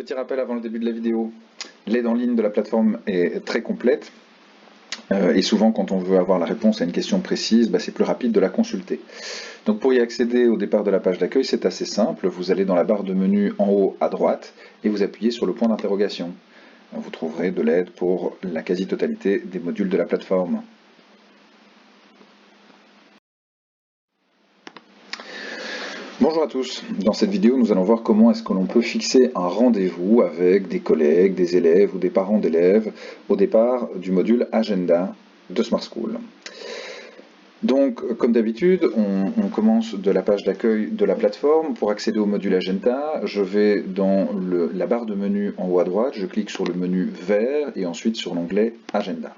Petit rappel avant le début de la vidéo, l'aide en ligne de la plateforme est très complète et souvent quand on veut avoir la réponse à une question précise, c'est plus rapide de la consulter. Donc pour y accéder au départ de la page d'accueil, c'est assez simple, vous allez dans la barre de menu en haut à droite et vous appuyez sur le point d'interrogation. Vous trouverez de l'aide pour la quasi-totalité des modules de la plateforme. Bonjour à tous, dans cette vidéo nous allons voir comment est-ce que l'on peut fixer un rendez-vous avec des collègues, des élèves ou des parents d'élèves au départ du module Agenda de Smart School. Donc comme d'habitude, on commence de la page d'accueil de la plateforme. Pour accéder au module Agenda, je vais dans la barre de menu en haut à droite, je clique sur le menu vert et ensuite sur l'onglet Agenda.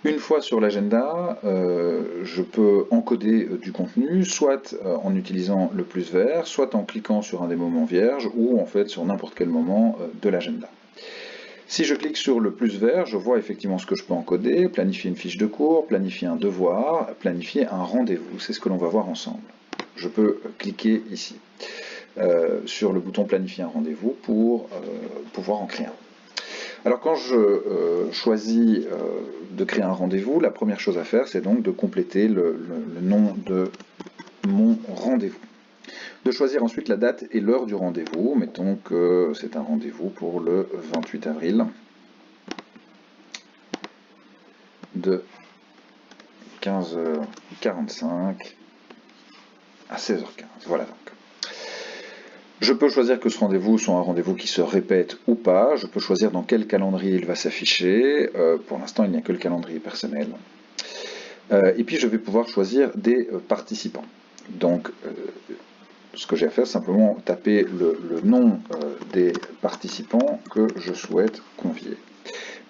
Une fois sur l'agenda, je peux encoder du contenu, soit en utilisant le plus vert, soit en cliquant sur un des moments vierges, ou en fait sur n'importe quel moment de l'agenda. Si je clique sur le plus vert, je vois effectivement ce que je peux encoder, planifier une fiche de cours, planifier un devoir, planifier un rendez-vous. C'est ce que l'on va voir ensemble. Je peux cliquer ici sur le bouton planifier un rendez-vous pour pouvoir en créer un. Alors quand je choisis de créer un rendez-vous, la première chose à faire, c'est donc de compléter le nom de mon rendez-vous. De choisir ensuite la date et l'heure du rendez-vous. Mettons que c'est un rendez-vous pour le 28 avril de 15h45 à 16h15. Voilà donc. Je peux choisir que ce rendez-vous soit un rendez-vous qui se répète ou pas. Je peux choisir dans quel calendrier il va s'afficher. Pour l'instant, il n'y a que le calendrier personnel. Et puis, je vais pouvoir choisir des participants. Donc, ce que j'ai à faire, c'est simplement taper le nom des participants que je souhaite convier.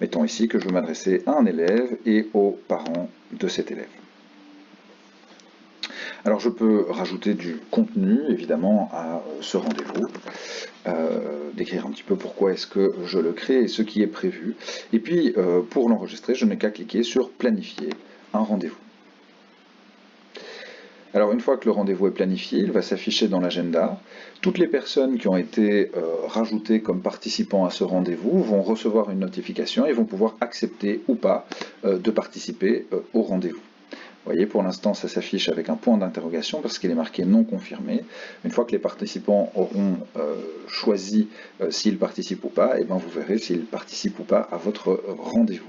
Mettons ici que je veux m'adresser à un élève et aux parents de cet élève. Alors je peux rajouter du contenu évidemment à ce rendez-vous, décrire un petit peu pourquoi est-ce que je le crée et ce qui est prévu. Et puis pour l'enregistrer, je n'ai qu'à cliquer sur planifier un rendez-vous. Alors une fois que le rendez-vous est planifié, il va s'afficher dans l'agenda. Toutes les personnes qui ont été rajoutées comme participants à ce rendez-vous vont recevoir une notification et vont pouvoir accepter ou pas de participer au rendez-vous. Vous voyez, pour l'instant, ça s'affiche avec un point d'interrogation parce qu'il est marqué non confirmé. Une fois que les participants auront choisi s'ils participent ou pas, et bien vous verrez s'ils participent ou pas à votre rendez-vous.